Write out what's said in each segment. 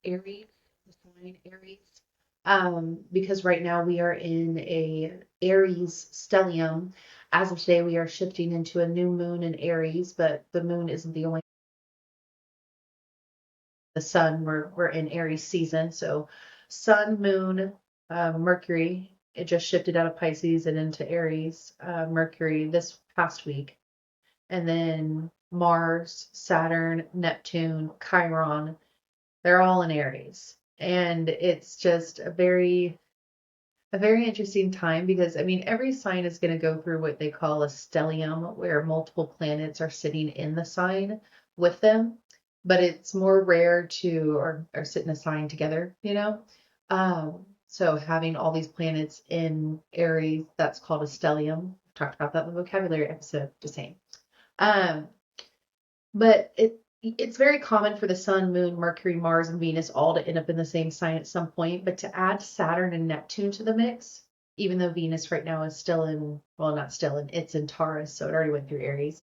Aries, the sign Aries. Because right now we are in a Aries stellium. As of today, we are shifting into a new moon in Aries, but the moon isn't the only the sun. We're in Aries season. So sun, moon, Mercury, it just shifted out of Pisces and into Aries, Mercury this past week. And then Mars, Saturn, Neptune, Chiron, they're all in Aries. And it's just a very interesting time because I mean every sign is going to go through what they call a stellium where multiple planets are sitting in the sign with them, but it's more rare to or sit in a sign together, you know? So having all these planets in Aries, that's called a stellium. I've talked about that in the vocabulary episode, just saying. Um, but it's very common for the sun, moon, Mercury, Mars, and Venus all to end up in the same sign at some point. But to add Saturn and Neptune to the mix, even though Venus right now is still in, well, not still in, it's in Taurus, so it already went through Aries.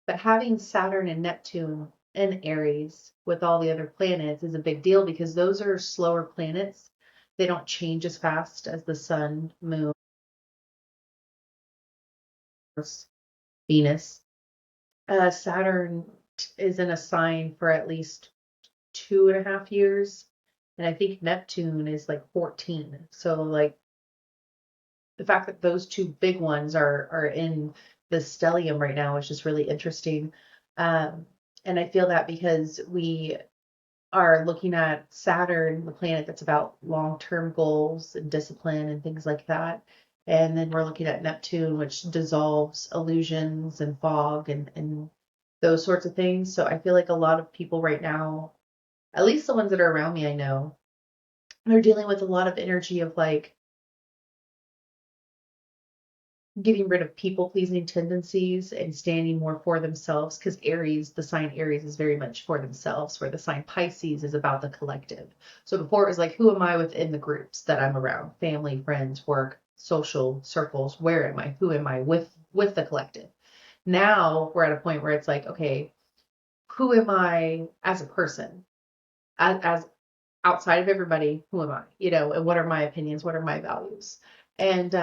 But having Saturn and Neptune in Aries with all the other planets is a big deal because those are slower planets. They don't change as fast as the sun, moon, Venus. Saturn is in a sign for at least 2.5 years. And I think Neptune is like 14. So like the fact that those two big ones are in the stellium right now is just really interesting. Um, and I feel that because we are looking at Saturn, the planet that's about long-term goals and discipline and things like that. And then we're looking at Neptune, which dissolves illusions and fog and those sorts of things. So I feel like a lot of people right now, at least the ones that are around me, I know, they're dealing with a lot of energy of like getting rid of people pleasing tendencies and standing more for themselves because Aries, the sign Aries is very much for themselves, where the sign Pisces is about the collective. So before it was like, who am I within the groups that I'm around? Family, friends, work, social circles. Where am I? Who am I with the collective? Now we're at a point where it's like, okay, who am I as a person? As outside of everybody, who am I? And what are my opinions? What are my values? And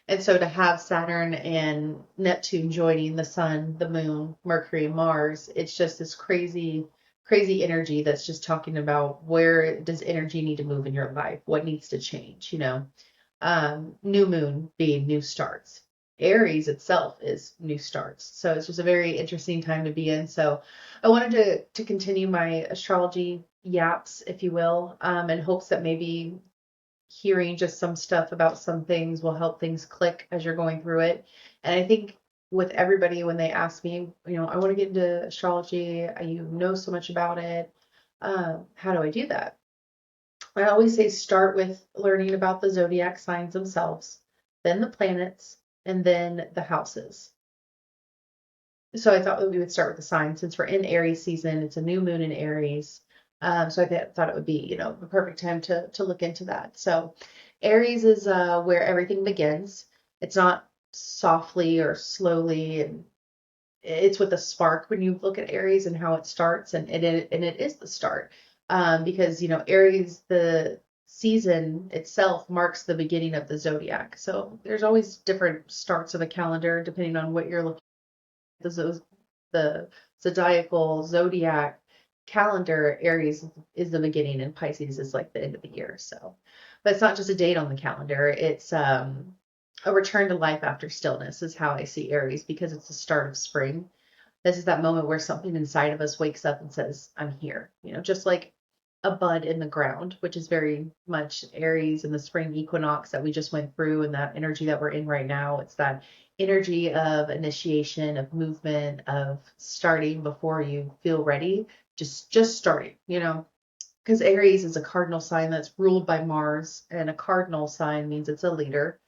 and so to have Saturn and Neptune joining the sun, the moon, Mercury, Mars, it's just this crazy, crazy energy that's just talking about where does energy need to move in your life? What needs to change? New moon being new starts. Aries itself is new starts. So it's just a very interesting time to be in. So I wanted to continue my astrology yaps, if you will, in hopes that maybe hearing just some stuff about some things will help things click as you're going through it. And I think with everybody, when they ask me, I want to get into astrology, you know so much about it. How do I do that? I always say start with learning about the zodiac signs themselves, then the planets, and then the houses. So I thought that we would start with the signs since we're in Aries season. It's a new moon in Aries. So thought it would be, the perfect time to look into that. So Aries is where everything begins. It's not softly or slowly, and it's with a spark when you look at Aries and how it starts, and it is the start. Because Aries, the season itself marks the beginning of the zodiac. So there's always different starts of a calendar depending on what you're looking at. The zodiacal zodiac calendar, Aries is the beginning and Pisces is like the end of the year. So, but it's not just a date on the calendar. It's a return to life after stillness is how I see Aries because it's the start of spring. This is that moment where something inside of us wakes up and says, I'm here. Just like a bud in the ground, which is very much Aries and the spring equinox that we just went through and that energy that we're in right now. It's that energy of initiation, of movement, of starting before you feel ready, just starting. Because Aries is a cardinal sign that's ruled by Mars, and a cardinal sign means it's a leader,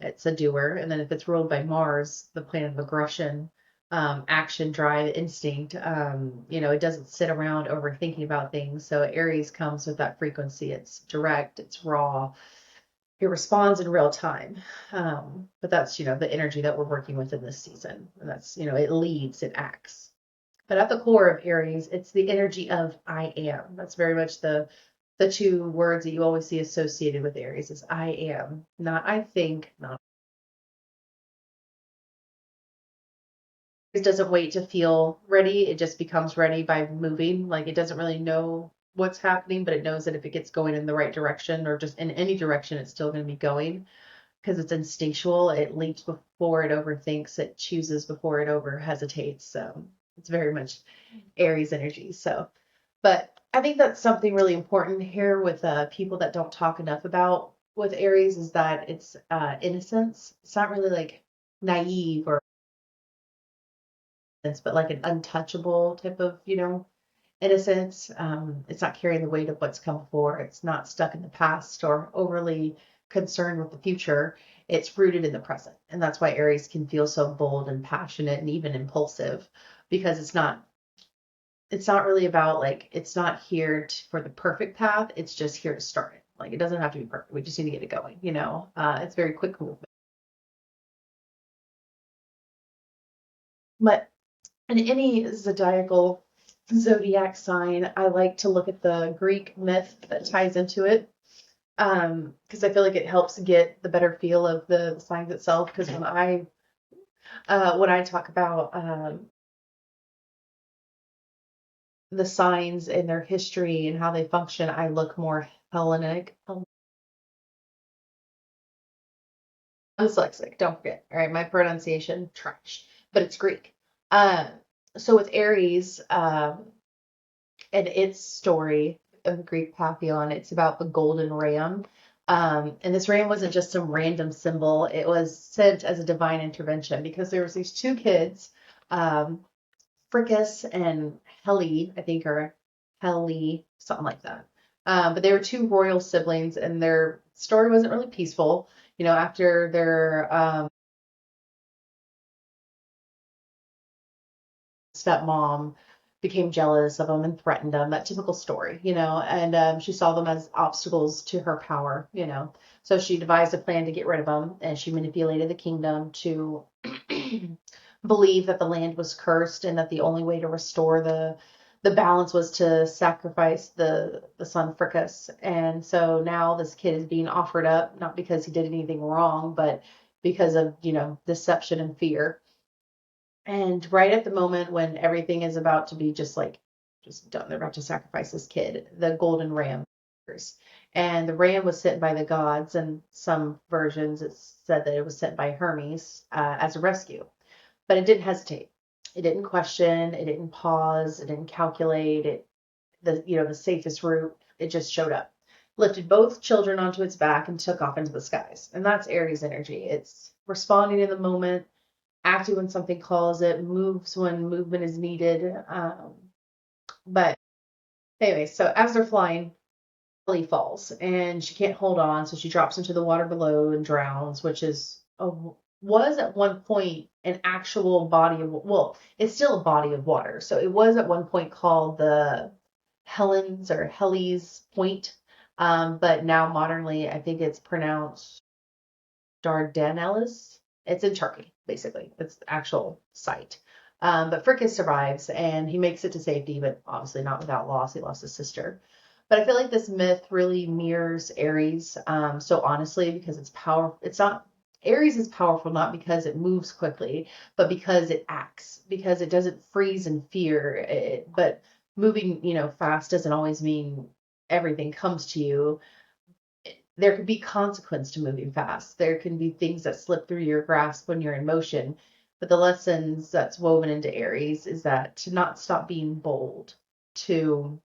it's a doer. And then if it's ruled by Mars, the planet of aggression, action, drive, instinct, it doesn't sit around overthinking about things. So Aries comes with that frequency. It's direct, it's raw, it responds in real time. But that's, the energy that we're working with in this season. And that's, it leads, it acts. But at the core of Aries, it's the energy of I am. That's very much the two words that you always see associated with Aries is I am, not I think, not it doesn't wait to feel ready. It just becomes ready by moving. Like it doesn't really know what's happening, but it knows that if it gets going in the right direction or just in any direction, it's still going to be going because it's instinctual. It leaps before it overthinks. It chooses before it over hesitates. So it's very much Aries energy. So, but I think that's something really important here with people that don't talk enough about with Aries is that it's innocence. It's not really like naive or but like an untouchable type of, innocence. It's not carrying the weight of what's come before. It's not stuck in the past or overly concerned with the future. It's rooted in the present. And that's why Aries can feel so bold and passionate and even impulsive because it's not really about like it's not here for the perfect path. It's just here to start it. Like it doesn't have to be perfect. We just need to get it going. It's very quick movement. But in any zodiac sign, I like to look at the Greek myth that ties into it. Because I feel like it helps get the better feel of the signs itself. Because when I talk about the signs and their history and how they function, I look more Hellenic. I'm dyslexic, don't forget. All right, my pronunciation trash, but it's Greek. Um, so with Aries, and its story of the Greek pantheon. It's about the golden ram. And this ram wasn't just some random symbol. It was sent as a divine intervention because there was these two kids, um, Fricus and Heli, I think, or Heli, something like that. But they were two royal siblings, and their story wasn't really peaceful. After their stepmom became jealous of them and threatened them. That typical story. And she saw them as obstacles to her power. So she devised a plan to get rid of them, and she manipulated the kingdom to believe that the land was cursed and that the only way to restore the balance was to sacrifice the son Fricus. And so now this kid is being offered up, not because he did anything wrong, but because of, deception and fear. And right at the moment when everything is about to be just done, they're about to sacrifice this kid, the golden ram appears. And the ram was sent by the gods, and some versions it said that it was sent by Hermes as a rescue. But it didn't hesitate. It didn't question. It didn't pause. It didn't calculate. The safest route. It just showed up, lifted both children onto its back, and took off into the skies. And that's Aries energy. It's responding in the moment, active when something calls it, moves when movement is needed. But anyway, so as they're flying, Ellie falls and she can't hold on, so she drops into the water below and drowns, which was at one point an actual body of well, it's still a body of water. So it was at one point called the Helen's or Helly's Point, but now modernly I think it's pronounced Dardanelles. It's in Turkey, basically. It's the actual site. But Frickus survives and he makes it to safety, but obviously not without loss. He lost his sister. But I feel like this myth really mirrors Aries so honestly because it's powerful. It's not Aries is powerful not because it moves quickly, but because it acts, because it doesn't freeze in fear. But moving, fast doesn't always mean everything comes to you. There could be consequence to moving fast. There can be things that slip through your grasp when you're in motion. But the lessons that's woven into Aries is that to not stop being bold, to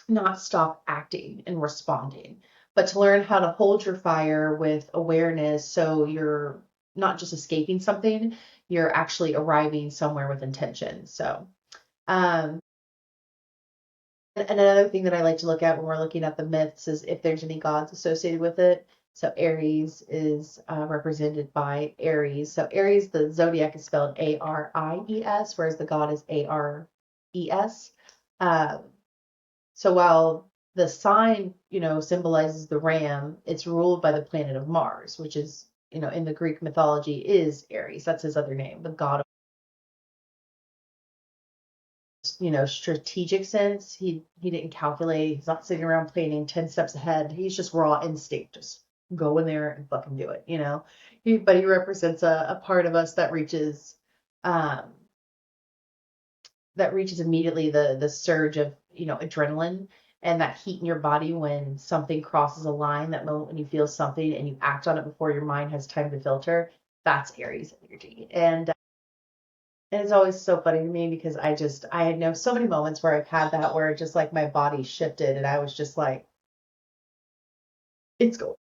not stop acting and responding, but to learn how to hold your fire with awareness so you're not just escaping something, you're actually arriving somewhere with intention. So, um, and another thing that I like to look at when we're looking at the myths is if there's any gods associated with it. So Aries is represented by Aries. So Aries, the zodiac is spelled Aries, whereas the god is Ares. Um, so while the sign, symbolizes the ram, it's ruled by the planet of Mars, which is, in the Greek mythology is Aries. That's his other name, the god strategic sense. He didn't calculate. He's not sitting around planning 10 steps ahead. He's just raw instinct. Just go in there and fucking do it. But he represents a part of us um, that reaches immediately the surge of, adrenaline and that heat in your body when something crosses a line, that moment when you feel something and you act on it before your mind has time to filter. That's Aries energy. And it's always so funny to me because I know so many moments where I've had that where just like my body shifted and I was just like, it's going.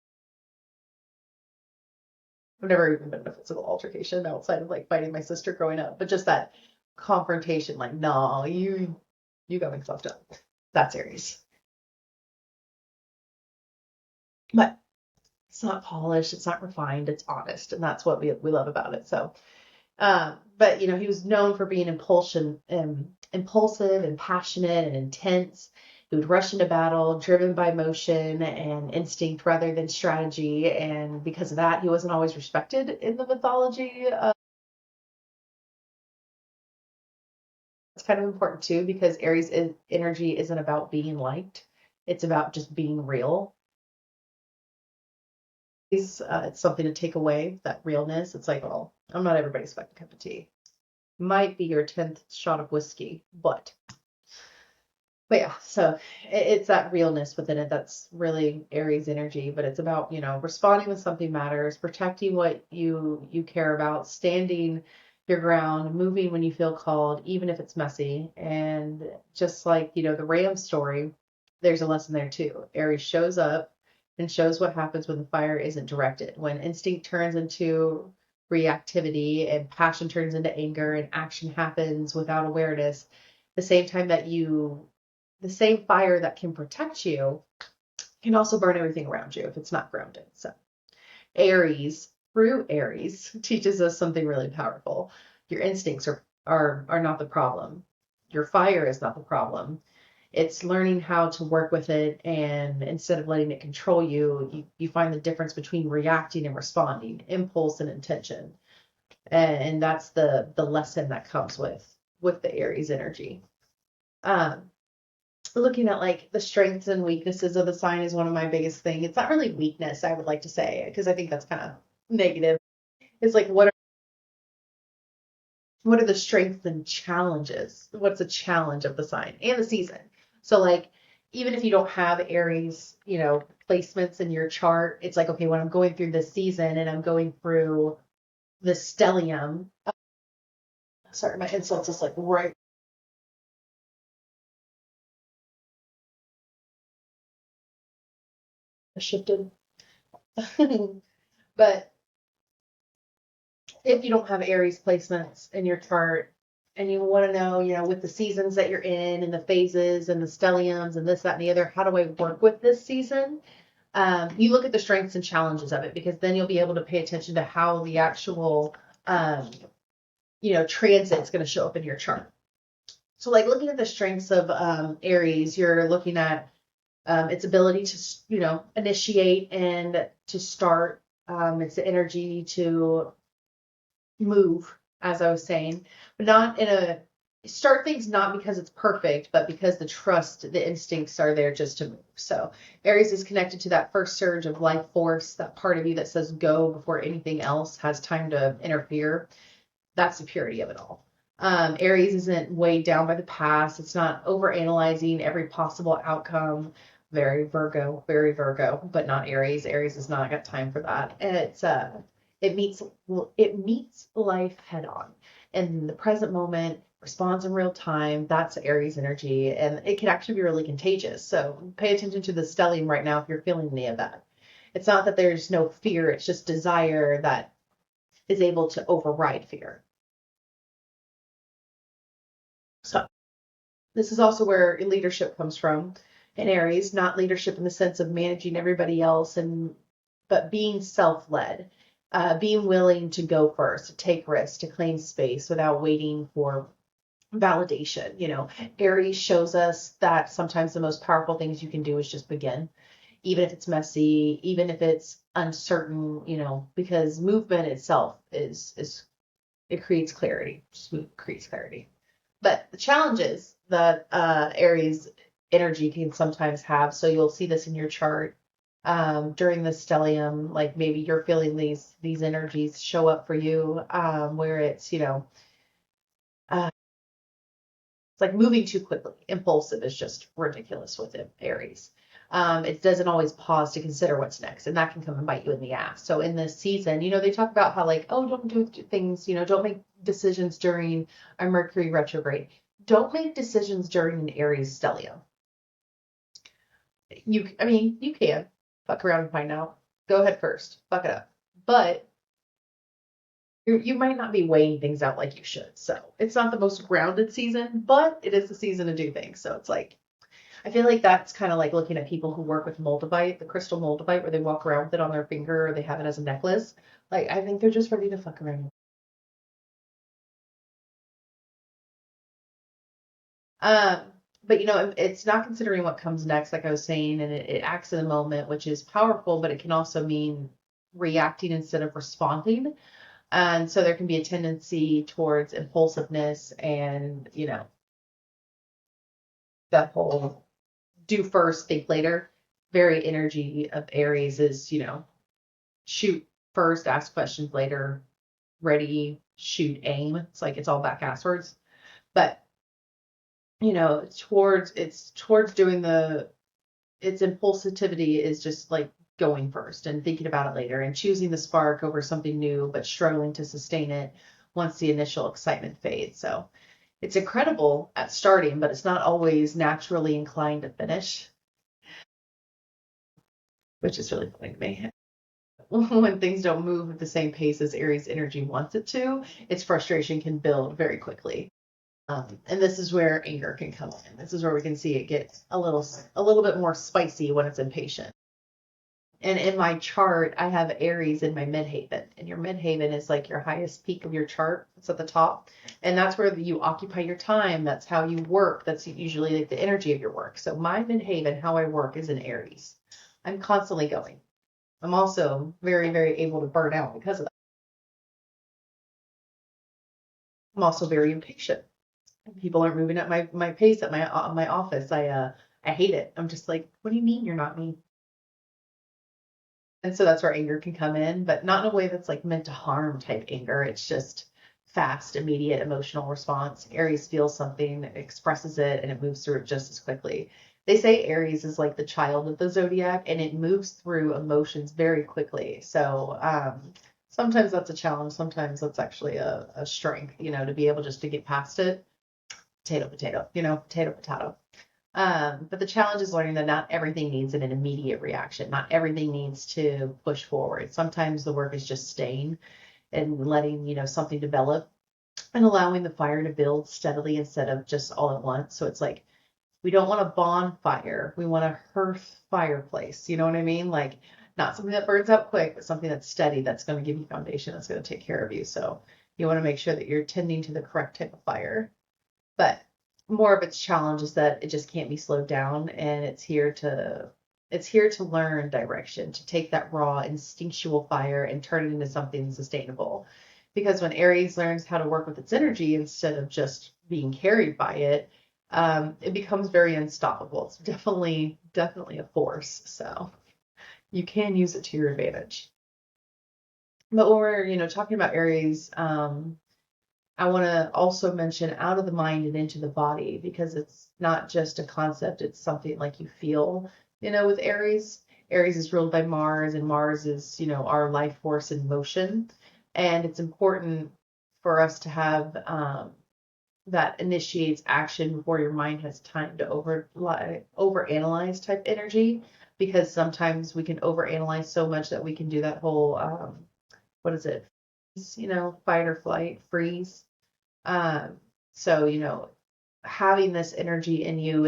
I've never even been in a physical altercation outside of like fighting my sister growing up, but just that confrontation, like, no, you got me fucked up. That's Aries. But it's not polished, it's not refined, it's honest, and that's what we love about it. So but he was known for being impulsive and passionate and intense. He would rush into battle, driven by emotion and instinct rather than strategy. And because of that, he wasn't always respected in the mythology. It's kind of important too because energy isn't about being liked; it's about just being real. It's something to take away that realness. It's like, well, I'm not everybody's fucking cup of tea. Might be your 10th shot of whiskey, but yeah, so it's that realness within it that's really Aries energy, but it's about, responding when something matters, protecting what you care about, standing your ground, moving when you feel called, even if it's messy. And just like, the Ram story, there's a lesson there too. Aries shows up and shows what happens when the fire isn't directed, when instinct turns into reactivity and passion turns into anger and action happens without awareness. The same time that the same fire that can protect you can also burn everything around you if it's not grounded. So Aries, through Aries, teaches us something really powerful. Your instincts are not the problem. Your fire is not the problem. It's learning how to work with it, and instead of letting it control you find the difference between reacting and responding, impulse and intention. And that's the lesson that comes with the Aries energy. Um, Looking at like the strengths and weaknesses of the sign is one of my biggest things. It's not really weakness, I would like to say, because I think that's kind of negative. It's like what are the strengths and challenges? What's the challenge of the sign and the season? So like even if you don't have Aries, placements in your chart, it's like, okay, when I'm going through this season and I'm going through the stellium, sorry, my insults is like right shifted. But if you don't have Aries placements in your chart and you want to know, with the seasons that you're in and the phases and the stelliums and this, that, and the other, how do I work with this season? You look at the strengths and challenges of it because then you'll be able to pay attention to how the actual, transit is going to show up in your chart. So like looking at the strengths of Aries, you're looking at its ability to, initiate and to start. It's the energy to move, as I was saying, but not in a start things not because it's perfect, but because the instincts are there just to move. So Aries is connected to that first surge of life force, that part of you that says go before anything else has time to interfere. That's the purity of it all. Aries isn't weighed down by the past. It's not over analyzing every possible outcome. Very Virgo, but not Aries. Aries has not got time for that. And it meets it meets life head on. And in the present moment, responds in real time. That's Aries energy. And it can actually be really contagious. So pay attention to the stellium right now if you're feeling any of that. It's not that there's no fear, it's just desire that is able to override fear. So this is also where leadership comes from in Aries, not leadership in the sense of managing everybody else, but being self-led, being willing to go first, to take risks, to claim space without waiting for validation. Aries shows us that sometimes the most powerful things you can do is just begin, even if it's messy, even if it's uncertain, because movement itself is it creates clarity. Just creates clarity. But the challenges that Aries energy can sometimes have, so you'll see this in your chart during the stellium, like maybe you're feeling these energies show up for you, where it's, uh, it's like moving too quickly. Impulsive is just ridiculous with it, Aries. It doesn't always pause to consider what's next, and that can come and bite you in the ass. So in this season, they talk about how like, oh, don't do things, don't make decisions during a Mercury retrograde. Don't make decisions during an Aries stellium. I mean, you can fuck around and find out. Go ahead first, fuck it up. But you might not be weighing things out like you should. So it's not the most grounded season, but it is the season to do things. So it's like, I feel like that's kind of like looking at people who work with moldavite, the crystal moldavite, where they walk around with it on their finger or they have it as a necklace. Like, I think they're just ready to fuck around. Um, but it's not considering what comes next, like I was saying, and it acts in the moment, which is powerful, but it can also mean reacting instead of responding. And so there can be a tendency towards impulsiveness and, that whole do first, think later. Very energy of Aries is, shoot first, ask questions later, ready, shoot, aim. It's like it's all back asswards. But, it's towards doing its impulsivity is just like going first and thinking about it later and choosing the spark over something new, but struggling to sustain it once the initial excitement fades. So it's incredible at starting, but it's not always naturally inclined to finish, which is really funny to me. When things don't move at the same pace as Aries energy wants it to, its frustration can build very quickly. And this is where anger can come in. This is where we can see it get a little bit more spicy when it's impatient. And in my chart, I have Aries in my midhaven, and your midhaven is like your highest peak of your chart. It's at the top, and that's where you occupy your time. That's how you work. That's usually like the energy of your work. So my midhaven, how I work, is in Aries. I'm constantly going. I'm also very, very able to burn out because of that. I'm also very impatient. People aren't moving at my pace at my office. I hate it. I'm just like, what do you mean you're not me? And so that's where anger can come in, but not in a way that's like meant to harm type anger. It's just fast, immediate emotional response. Aries feels something, expresses it, and it moves through it just as quickly. They say Aries is like the child of the zodiac and it moves through emotions very quickly. So sometimes that's a challenge. Sometimes that's actually a strength, to be able just to get past it. Potato, potato, potato, potato. But the challenge is learning that not everything needs an immediate reaction. Not everything needs to push forward. Sometimes the work is just staying and letting, something develop and allowing the fire to build steadily instead of just all at once. So it's like we don't want a bonfire. We want a hearth fireplace. You know what I mean? Like not something that burns out quick, but something that's steady, that's going to give you foundation, that's going to take care of you. So you want to make sure that you're tending to the correct type of fire. But more of its challenge is that it just can't be slowed down, and it's here to learn direction, to take that raw instinctual fire and turn it into something sustainable. Because when Aries learns how to work with its energy instead of just being carried by it, it becomes very unstoppable. It's definitely a force. So you can use it to your advantage. But when we're, talking about Aries, I want to also mention out of the mind and into the body because it's not just a concept, it's something like you feel, with Aries. Aries is ruled by Mars, and Mars is, our life force in motion. And it's important for us to have that initiates action before your mind has time to overanalyze type energy because sometimes we can overanalyze so much that we can do that whole what is it? Fight or flight, freeze. um, so, having this energy in you,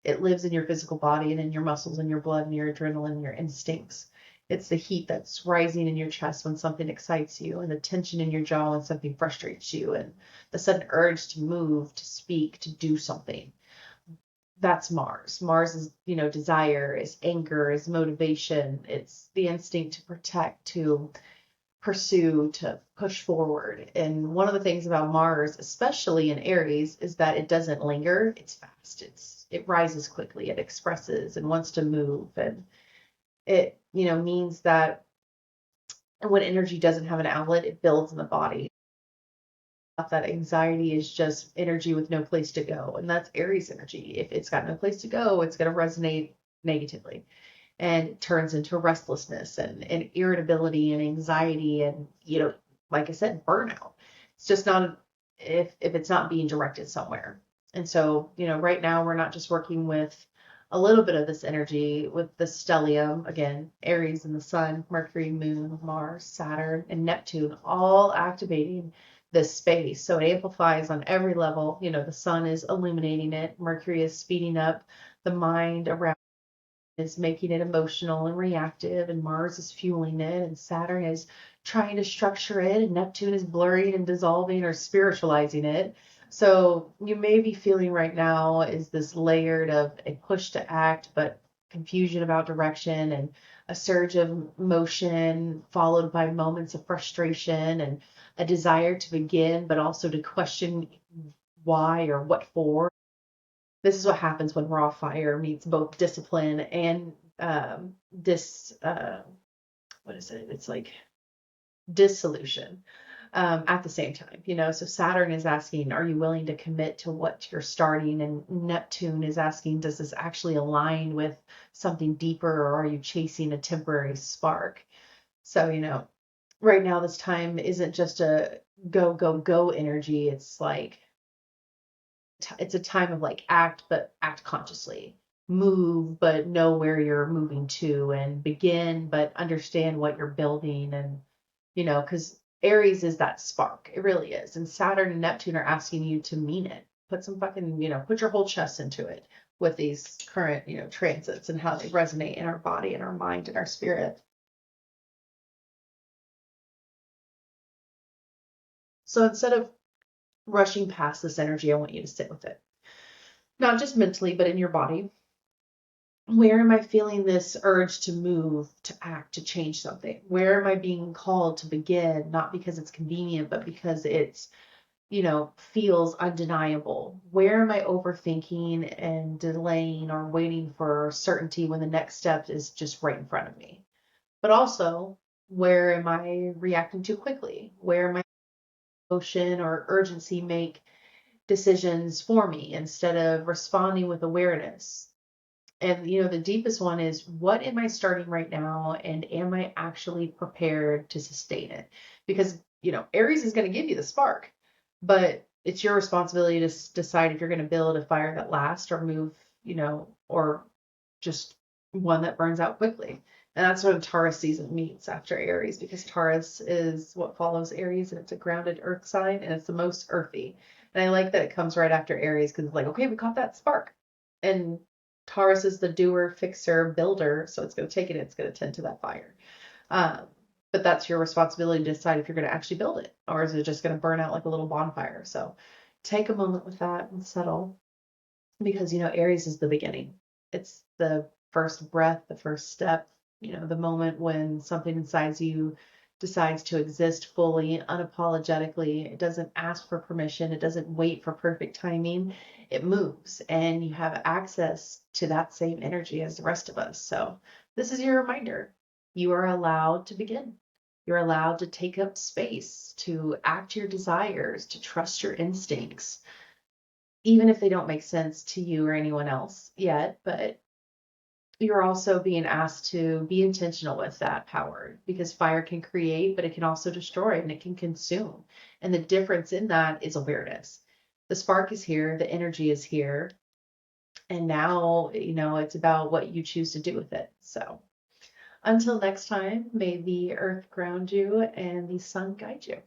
it lives in your physical body and in your muscles and your blood and your adrenaline and your instincts. It's the heat that's rising in your chest when something excites you, and the tension in your jaw when something frustrates you, and the sudden urge to move, to speak, to do something. That's Mars. Mars is, desire, is anger, is motivation. It's the instinct to protect, to pursue, to push forward. And one of the things about Mars, especially in Aries, is that it doesn't linger. It's fast. It rises quickly. It expresses and wants to move. And it, means that when energy doesn't have an outlet, it builds in the body. That anxiety is just energy with no place to go. And that's Aries energy. If it's got no place to go, it's going to resonate negatively, and it turns into restlessness and irritability and anxiety and, like I said, burnout. It's just not, if it's not being directed somewhere. And so, right now we're not just working with a little bit of this energy with the stellium, again, Aries and the sun, Mercury, Moon, Mars, Saturn, and Neptune, all activating this space. So it amplifies on every level. The sun is illuminating it, Mercury is speeding up the mind around, is making it emotional and reactive, and Mars is fueling it, and Saturn is trying to structure it, and Neptune is blurring and dissolving or spiritualizing it. So you may be feeling right now is this layered of a push to act, but confusion about direction, and a surge of motion followed by moments of frustration, and a desire to begin, but also to question why or what for. This is what happens when raw fire meets both discipline and dis what is it? It's like dissolution at the same time. So Saturn is asking, are you willing to commit to what you're starting? And Neptune is asking, does this actually align with something deeper, or are you chasing a temporary spark? So, right now this time isn't just a go, go, go energy. It's like it's a time of like act, but act consciously. Move, but know where you're moving to, and begin, but understand what you're building. And, because Aries is that spark. It really is. And Saturn and Neptune are asking you to mean it. Put some fucking, put your whole chest into it with these current, transits and how they resonate in our body and our mind and our spirit. So instead of rushing past this energy, I want you to sit with it. Not just mentally, but in your body. Where am I feeling this urge to move, to act, to change something? Where am I being called to begin? Not because it's convenient, but because it's, feels undeniable. Where am I overthinking and delaying or waiting for certainty when the next step is just right in front of me? But also, where am I reacting too quickly? Where am I emotion or urgency make decisions for me instead of responding with awareness? And the deepest one is, what am I starting right now, and am I actually prepared to sustain it? Because, Aries is going to give you the spark, but it's your responsibility to decide if you're going to build a fire that lasts, or move, or just one that burns out quickly. And that's when Taurus season meets after Aries, because Taurus is what follows Aries, and it's a grounded earth sign, and it's the most earthy. And I like that it comes right after Aries, because it's like, okay, we caught that spark. And Taurus is the doer, fixer, builder, so it's going to take it, it's going to tend to that fire. Um, but that's your responsibility to decide if you're going to actually build it, or is it just going to burn out like a little bonfire? So take a moment with that and settle, because, Aries is the beginning. It's the first breath, the first step, the moment when something inside you decides to exist fully, unapologetically. It doesn't ask for permission. It doesn't wait for perfect timing. It moves, and you have access to that same energy as the rest of us. So this is your reminder. You are allowed to begin. You're allowed to take up space, to act your desires, to trust your instincts, even if they don't make sense to you or anyone else yet. But you're also being asked to be intentional with that power, because fire can create, but it can also destroy, and it can consume. And the difference in that is awareness. The spark is here, the energy is here. And now, it's about what you choose to do with it. So until next time, may the earth ground you and the sun guide you.